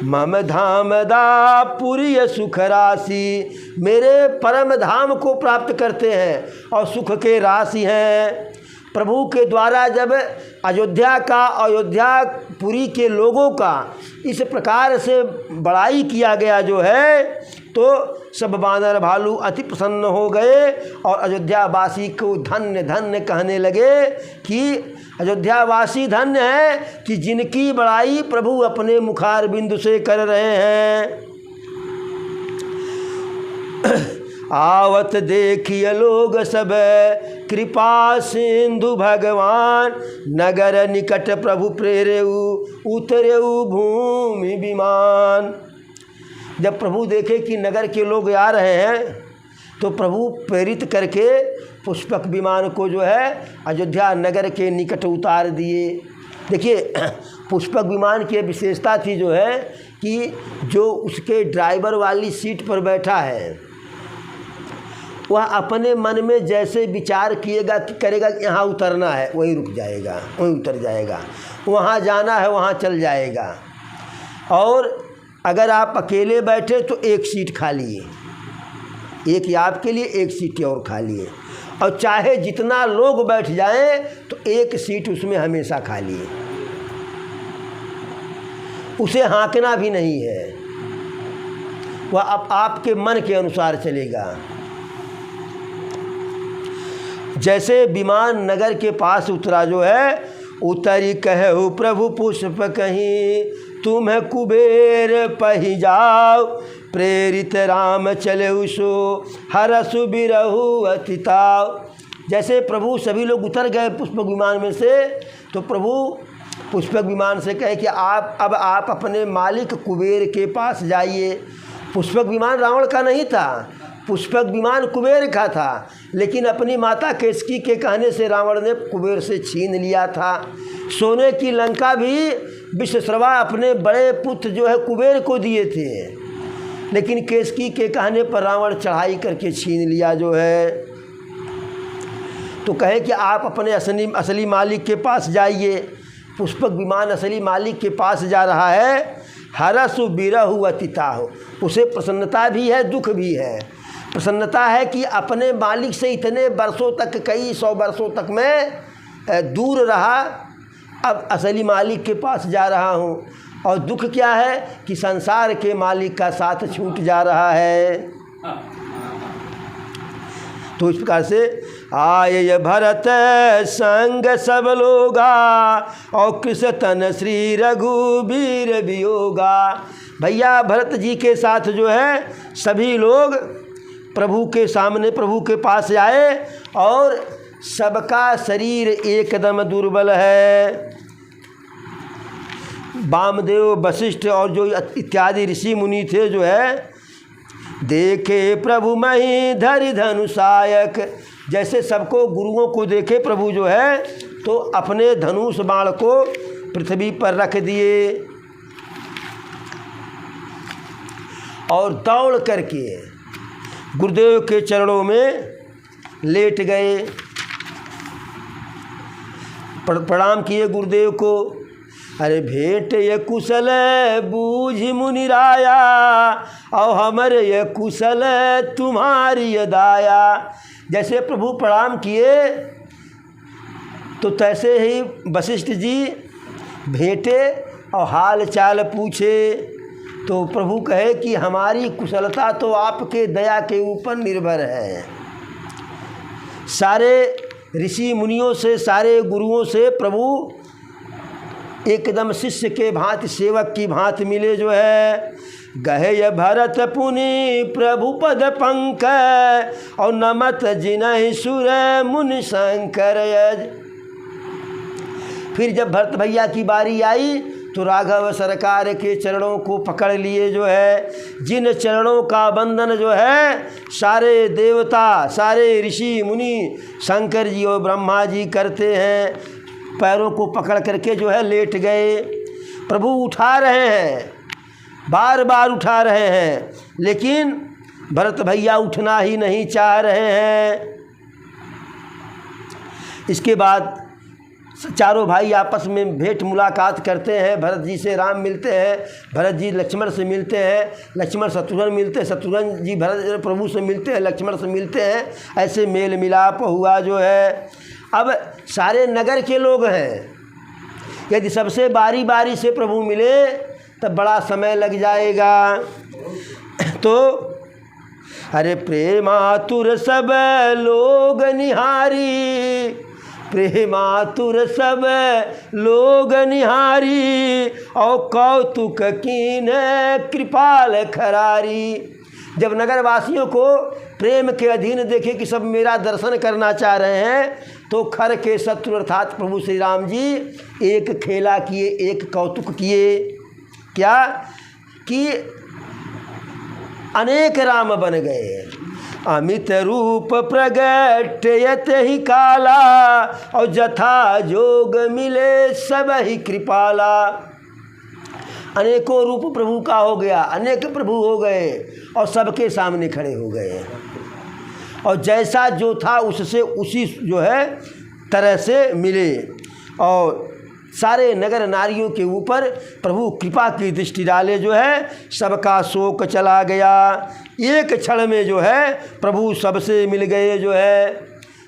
मम धाम दा पुरी सुख राशि, मेरे परम धाम को प्राप्त करते हैं और सुख के राशि हैं। प्रभु के द्वारा जब अयोध्या का, अयोध्यापुरी के लोगों का इस प्रकार से बड़ाई किया गया जो है, तो सब बानर भालू अति प्रसन्न हो गए और अयोध्यावासी को धन्य धन्य कहने लगे कि अयोध्यावासी धन्य है कि जिनकी बड़ाई प्रभु अपने मुखार बिंदु से कर रहे हैं। आवत देखिए लोग सब कृपा सिंधु भगवान, नगर निकट प्रभु प्रेरेऊ उतरेऊ भूमि विमान। जब प्रभु देखे कि नगर के लोग आ रहे हैं, तो प्रभु प्रेरित करके पुष्पक विमान को जो है अयोध्या नगर के निकट उतार दिए। देखिए, पुष्पक विमान की विशेषता थी जो है कि जो उसके ड्राइवर वाली सीट पर बैठा है, वह अपने मन में जैसे विचार किएगा कि करेगा कि यहाँ उतरना है, वहीं रुक जाएगा, वहीं उतर जाएगा, वहाँ जाना है वहाँ चल जाएगा। और अगर आप अकेले बैठे तो एक सीट खा लिए, एक आपके लिए, एक सीट और खा लिए, और चाहे जितना लोग बैठ जाएं तो एक सीट उसमें हमेशा खा लिए, उसे हाँकना भी नहीं है, वह अब आपके मन के अनुसार चलेगा। जैसे विमान नगर के पास उतरा जो है, उतरी कहु प्रभु पुष्प कहीं, तुम्हें कुबेर पही जाओ, प्रेरित राम चले उसो हरसु बिरहु अतिताव। जैसे प्रभु सभी लोग उतर गए पुष्पक विमान में से, तो प्रभु पुष्पक विमान से कहे कि अब आप अपने मालिक कुबेर के पास जाइए। पुष्पक विमान रावण का नहीं था, पुष्पक विमान कुबेर का था, लेकिन अपनी माता केसकी के कहने से रावण ने कुबेर से छीन लिया था। सोने की लंका भी विश्वश्रवा अपने बड़े पुत्र जो है कुबेर को दिए थे, लेकिन केसकी के कहने पर रावण चढ़ाई करके छीन लिया जो है। तो कहे कि आप अपने असली मालिक के पास जाइए। पुष्पक विमान असली मालिक के पास जा रहा है। हरसु बिरहु अतिताहु, उसे प्रसन्नता भी है, दुख भी है। प्रसन्नता है कि अपने मालिक से इतने वर्षों तक, कई 100 वर्षों तक मैं दूर रहा, अब असली मालिक के पास जा रहा हूँ। और दुख क्या है कि संसार के मालिक का साथ छूट जा रहा है। तो इस प्रकार से आये भरत संग सब लोगा, और कृष्ण तन श्री रघुबीर वियोगा। भैया भरत जी के साथ जो है सभी लोग प्रभु के सामने, प्रभु के पास आए, और सबका शरीर एकदम दुर्बल है। वामदेव, वशिष्ठ और जो इत्यादि ऋषि मुनि थे जो है, देखे प्रभु मही धरि धनुषायक। जैसे सबको गुरुओं को देखे प्रभु जो है, तो अपने धनुष बाण को पृथ्वी पर रख दिए और दौड़ करके गुरुदेव के चरणों में लेट गए, प्रणाम किए गुरुदेव को। अरे भेंट ये कुशल बूझ मुनिराया, और हमरे ये कुशल तुम्हारी दाया। जैसे प्रभु प्रणाम किए तो तैसे ही वशिष्ठ जी भेंटे और हाल चाल पूछे। तो प्रभु कहे कि हमारी कुशलता तो आपके दया के ऊपर निर्भर है। सारे ऋषि मुनियों से, सारे गुरुओं से प्रभु एकदम शिष्य के भांति, सेवक की भांति मिले जो है। गहे भरत पुनि प्रभु पद पंकज, और नमत जिनहि सुर मुनि शंकर यज। फिर जब भरत भैया की बारी आई तो राघव सरकार के चरणों को पकड़ लिए जो है। जिन चरणों का बंधन जो है सारे देवता, सारे ऋषि मुनि, शंकर जी और ब्रह्मा जी करते हैं, पैरों को पकड़ करके जो है लेट गए। प्रभु उठा रहे हैं, बार बार उठा रहे हैं, लेकिन भरत भैया उठना ही नहीं चाह रहे हैं। इसके बाद चारों भाई आपस में भेंट मुलाकात करते हैं। भरत जी से राम मिलते हैं, भरत जी लक्ष्मण से मिलते हैं, लक्ष्मण शत्रुघ्न मिलते हैं, शत्रुघ्न जी भरत प्रभु से मिलते हैं, लक्ष्मण से मिलते हैं। ऐसे मेल मिलाप हुआ जो है। अब सारे नगर के लोग हैं, यदि सबसे बारी बारी से प्रभु मिले तब बड़ा समय लग जाएगा। तो अरे प्रेमातुर सब लोग निहारी, प्रेमातुर सब लोग निहारी, और कौतुक कीन कृपाल खरारी। जब नगरवासियों को प्रेम के अधीन देखे कि सब मेरा दर्शन करना चाह रहे हैं, तो खर के शत्रु अर्थात प्रभु श्री राम जी एक खेला किए, एक कौतुक किए। क्या कि अनेक राम बन गए। अमित रूप प्रगटयत ही काला, और जथा जोग मिले सब ही कृपाला। अनेकों रूप प्रभु का हो गया, अनेक प्रभु हो गए और सबके सामने खड़े हो गए, और जैसा जो था उससे उसी जो है तरह से मिले। और सारे नगर नारियों के ऊपर प्रभु कृपा की दृष्टि डाले जो है, सबका शोक चला गया। एक क्षण में जो है प्रभु सबसे मिल गए जो है।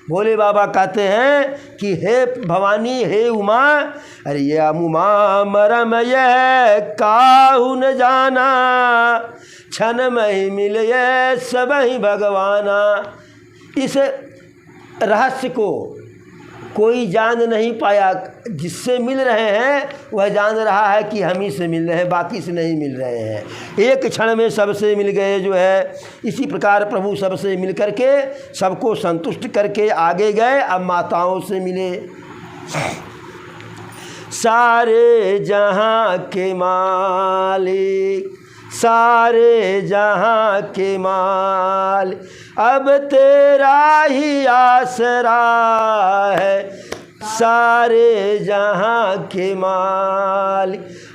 भोले बाबा कहते हैं कि हे भवानी, हे उमा, अरे ये उमा मरम ये काहू न जाना, क्षण में ही मिल ये सब ही भगवाना। इस रहस्य को कोई जान नहीं पाया। जिससे मिल रहे हैं वह जान रहा है कि हम ही से मिल रहे हैं, बाकी से नहीं मिल रहे हैं। एक क्षण में सबसे मिल गए जो है। इसी प्रकार प्रभु सबसे मिल करके सबको संतुष्ट करके आगे गए। अब माताओं से मिले। सारे जहां के मालिक, सारे जहां के माल, अब तेरा ही आसरा है। सारे जहां के माल,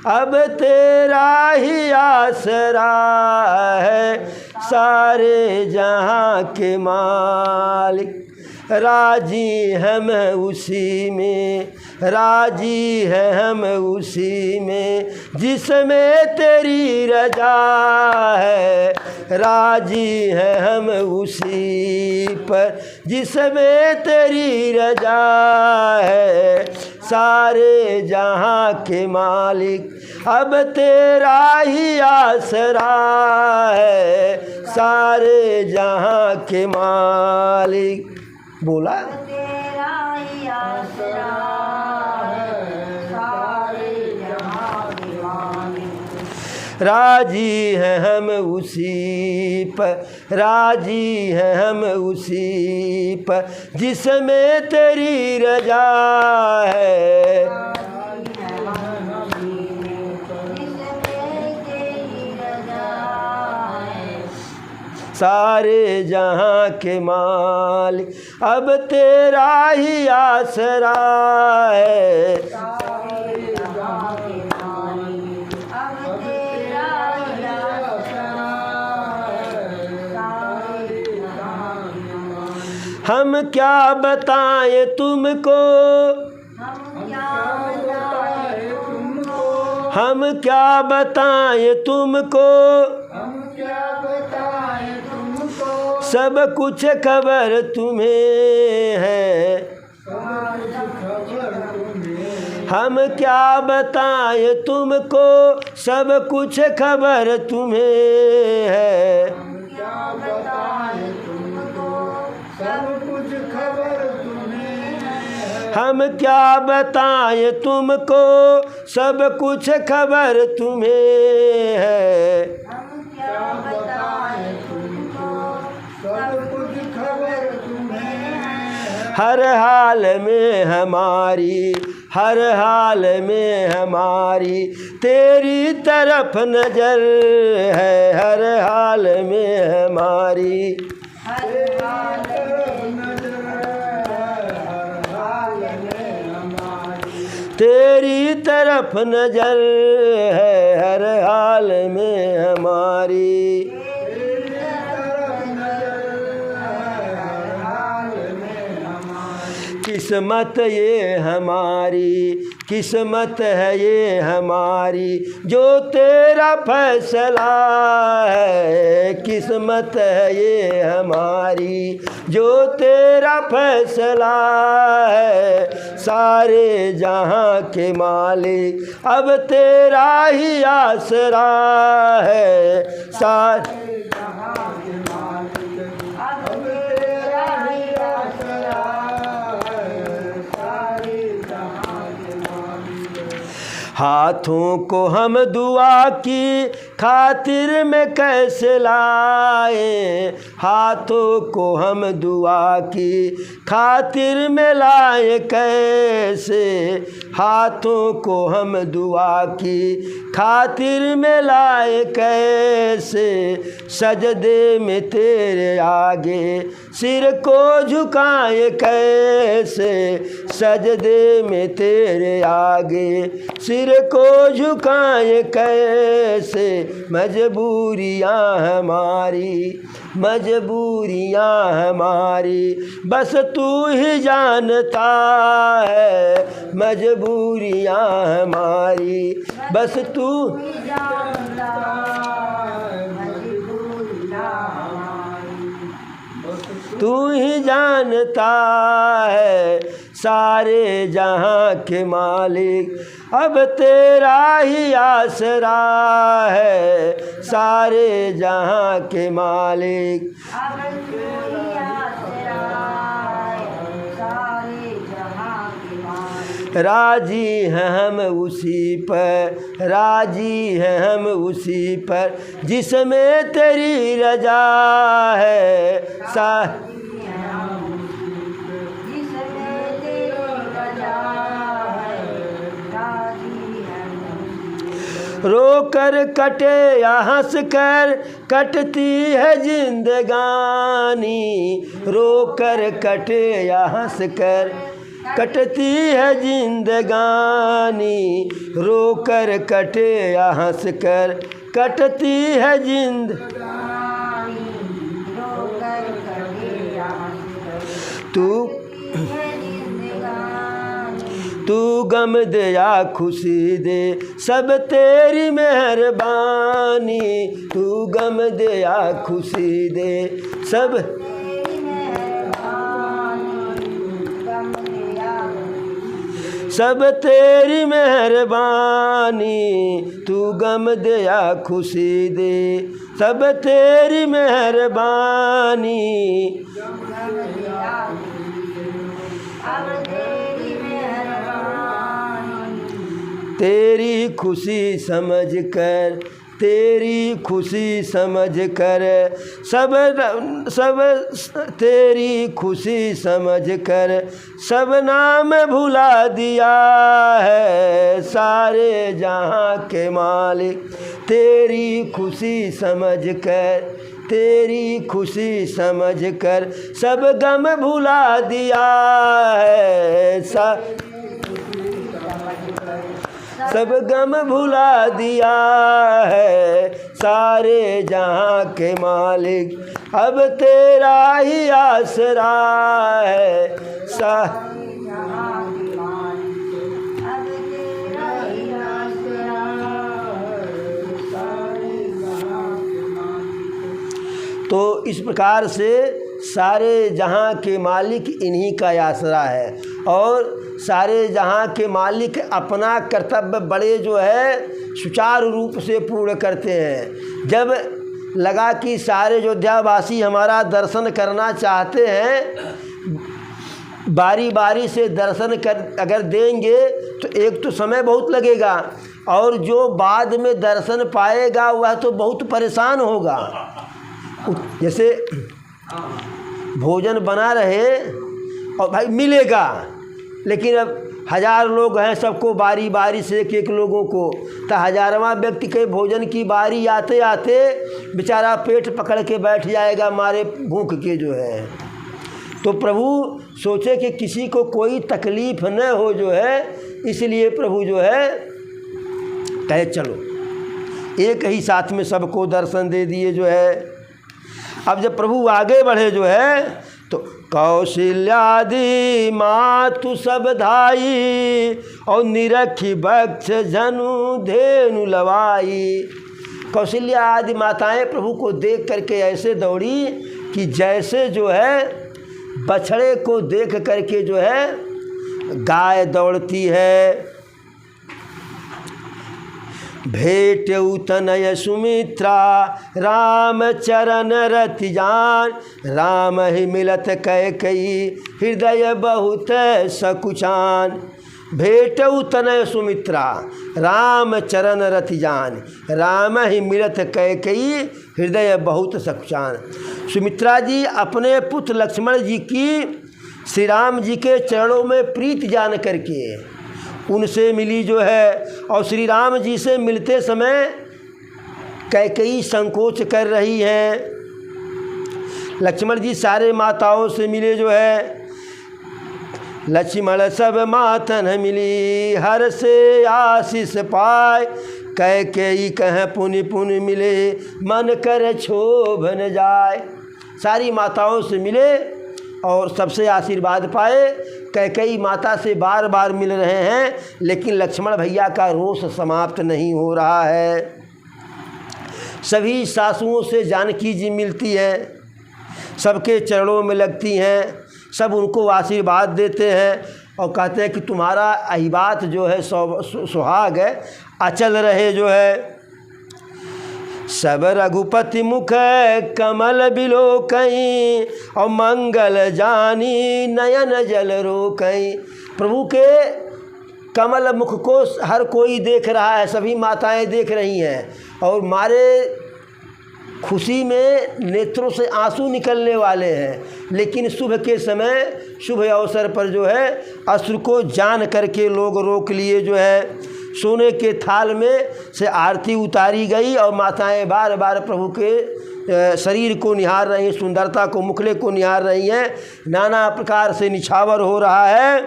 अब तेरा ही आसरा है। सारे जहां के मालिक, राजी हम उसी में, राजी है हम उसी में जिसमें तेरी रजा है। राजी है हम उसी पर जिसमें तेरी रजा है। सारे जहां के मालिक अब तेरा ही आसरा है। सारे जहां के मालिक बोला तेरा ही आसरा है। सारे जहां के मालिक राजी है हम उसी पर, राजी है हम उसी पर जिसमें तेरी रजा है। सारे जहां के मालिक अब तेरा ही आसरा है। सारे जहां के मालिक अब तेरा ही आसरा है। सारे जहां के मालिक हम क्या बताएं तुमको, हम क्या बताएं तुमको, हम क्या बताएं तुमको, हम क्या बताएं तुमको, सब कुछ खबर तुम्हें है। हम क्या बताएं तुमको, सब कुछ खबर तुम्हें है। क्या बताएं तुमको, सब कुछ खबर तुम्हें है। हम क्या बताएं तुमको, सब कुछ खबर तुम्हें है। हम क्या बताएं तुमको, सब कुछ खबर तुम्हें है। हर हाल में हमारी, हर हाल में हमारी तेरी तरफ नजर है। हर हाल में हमारी, हर हाल में नजर है। हर हाल में हमारी तेरी तरफ नजर है। हर हाल में हमारी, तेरी तरफ नजर है। हर हाल में हमारी किस्मत ये हमारी, किस्मत है ये हमारी जो तेरा फैसला है। किस्मत है ये हमारी जो तेरा फैसला है। सारे जहां के मालिक अब तेरा ही आसरा है। सारे जहां के मालिक अब तेरा ही आसरा है। सारे जहां के मालिक हाथों को हम दुआ की खातिर में कैसे लाए। हाथों को हम दुआ की खातिर में लाए कैसे। हाथों को हम दुआ की खातिर में लाए कैसे। सजदे में तेरे आगे सिर को झुकाए कैसे। सजदे में तेरे आगे सिर को झुकाए कैसे। मजबूरियां हमारी, मजबूरियां हमारी बस तू ही जानता है। मजबूरियां हमारी बस तू जानता है। मजबूरियां हमारी तू ही जानता है। सारे जहां के मालिक अब तेरा ही आसरा है। सारे जहां के मालिक अब तेरी आसरा है। सारे जहां के मालिक राजी हैं हम उसी पर, राजी हैं हम उसी पर जिसमें तेरी रजा है। जिसमें तेरी रजा है। राजी है रोकर कटे या हंस कर कटती है जिंदगानी। रोकर कटे या हंस कर कटती है जिंदगानी। रोकर कटे या हंस कर कटती है जिंदगानी। तू तू गम दे या खुशी दे सब तेरी मेहरबानी, तू गम दे या खुशी दे सब सब तेरी मेहरबानी, तू गम दे या खुशी दे सब तेरी मेहरबानी। तेरी खुशी समझ कर, तेरी खुशी समझ कर सब तेरी खुशी समझ कर सब नाम भुला दिया है सारे जहाँ के मालिक। तेरी खुशी समझ कर, तेरी खुशी समझ कर सब गम भुला दिया है सब गम भुला दिया है सारे जहाँ के मालिक। अब तेरा ही आसरा है तो इस प्रकार से सारे जहाँ के मालिक इन्हीं का आसरा है और सारे जहाँ के मालिक अपना कर्तव्य बड़े जो है सुचारू रूप से पूर्ण करते हैं। जब लगा कि सारे अयोध्यावासी हमारा दर्शन करना चाहते हैं, बारी बारी से दर्शन कर अगर देंगे तो एक तो समय बहुत लगेगा और जो बाद में दर्शन पाएगा वह तो बहुत परेशान होगा। जैसे भोजन बना रहे और भाई मिलेगा, लेकिन अब 1000 लोग हैं, सबको बारी बारी से एक एक लोगों को, तो 1000वां व्यक्ति के भोजन की बारी आते आते बेचारा पेट पकड़ के बैठ जाएगा मारे भूख के जो है। तो प्रभु सोचे कि किसी को कोई तकलीफ़ न हो जो है, इसलिए प्रभु जो है कहे चलो एक ही साथ में सबको दर्शन दे दिए जो है। अब जब प्रभु आगे बढ़े जो है तो कौशल्यादि मातु सब धाई और निरखी बक्ष जनु धेनु लवाई। कौशल्या आदि माताएं प्रभु को देख करके ऐसे दौड़ी कि जैसे जो है बछड़े को देख करके जो है गाय दौड़ती है। भेट तनय सुमित्रा राम चरण रति जान, राम ही मिलत कैकई हृदय बहुत सकुचान। भेट तनय सुमित्रा राम चरण रति जान, राम ही मिलत कैकई हृदय बहुत सकुचान। सुमित्रा जी अपने पुत्र लक्ष्मण जी की श्री राम जी के चरणों में प्रीति जान करके उनसे मिली जो है, और श्री राम जी से मिलते समय कैकेयी संकोच कर रही हैं। लक्ष्मण जी सारे माताओं से मिले जो है, लक्ष्मण सब मातन मिली हर से आशीष पाए, कैकेयी कह पुनि पुनि मिले मन कर क्षोभ न जाए। सारी माताओं से मिले और सबसे आशीर्वाद पाए। कैकेयी माता से बार बार मिल रहे हैं, लेकिन लक्ष्मण भैया का रोष समाप्त नहीं हो रहा है। सभी सासुओं से जानकी जी मिलती हैं, सबके चरणों में लगती हैं, सब उनको आशीर्वाद देते हैं और कहते हैं कि तुम्हारा अहिबात जो है सुहाग है अचल रहे जो है। सब रघुपति मुख कमल बिलो कहीं और मंगल जानी नयन जल रो कहीं। प्रभु के कमल मुख को हर कोई देख रहा है, सभी माताएं देख रही हैं और मारे खुशी में नेत्रों से आंसू निकलने वाले हैं। लेकिन शुभ के समय शुभ अवसर पर जो है अश्रु को जान करके लोग रोक लिए जो है। सोने के थाल में से आरती उतारी गई और माताएं बार बार प्रभु के शरीर को निहार रही हैं, सुंदरता को मुखले को निहार रही हैं। नाना प्रकार से निछावर हो रहा है।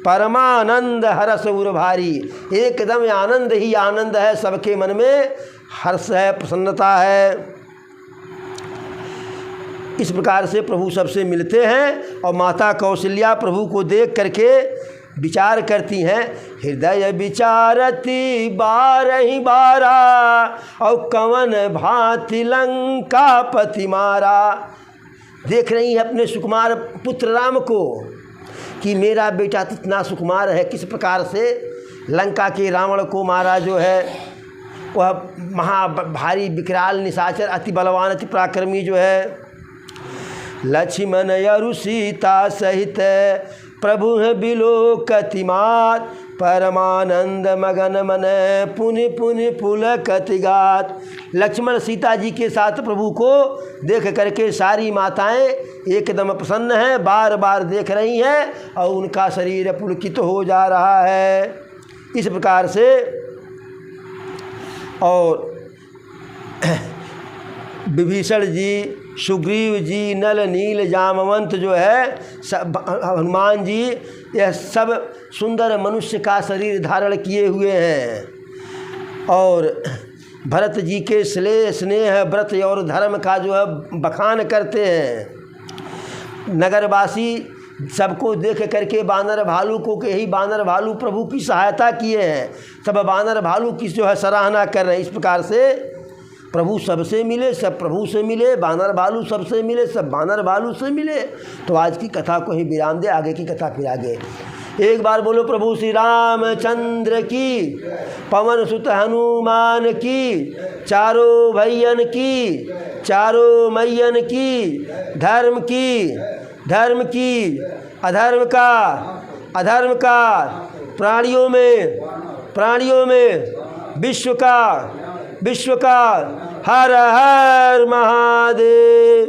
परमानंद हरस उर भारी, एकदम आनंद ही आनंद है, सबके मन में हर्ष है, प्रसन्नता है। इस प्रकार से प्रभु सबसे मिलते हैं और माता कौशल्या प्रभु को देख करके विचार करती हैं। हृदय विचारती बारही बारा और कवन भांति लंका पति मारा। देख रही है अपने सुकुमार पुत्र राम को कि मेरा बेटा इतना सुकुमार है, किस प्रकार से लंका के रावण को मारा जो है, वह भारी विकराल निशाचर अति बलवान अति पराक्रमी जो है। लक्ष्मण यरु सीता सहित प्रभु है बिलोकतिमात परमानंद मगन मन पुनि पुनि पुलकतिगात। लक्ष्मण सीता जी के साथ प्रभु को देख करके सारी माताएं एकदम प्रसन्न हैं, बार बार देख रही हैं और उनका शरीर पुलकित हो जा रहा है। इस प्रकार से और विभीषण जी, सुग्रीव जी, नल नील जामवंत जो है सब, हनुमान जी, यह सब सुंदर मनुष्य का शरीर धारण किए हुए हैं और भरत जी के स्नेह व्रत और धर्म का जो है बखान करते हैं। नगरवासी सबको देख करके बानर भालू को के ही बानर भालू प्रभु की सहायता किए हैं, सब बानर भालू की जो है सराहना कर रहे हैं। इस प्रकार से प्रभु सबसे मिले, सब प्रभु से मिले, बानर भालू सबसे मिले, सब बानर भालू से मिले। तो आज की कथा को ही विराम दे, आगे की कथा फिर आगे। एक बार बोलो प्रभु श्री रामचंद्र की, पवन सुत हनुमान की, चारों भैयन की, चारों मैयन की, धर्म की, धर्म की, अधर्म का, अधर्म का, प्राणियों में विश्व का, विश्व का। हर हर महादेव।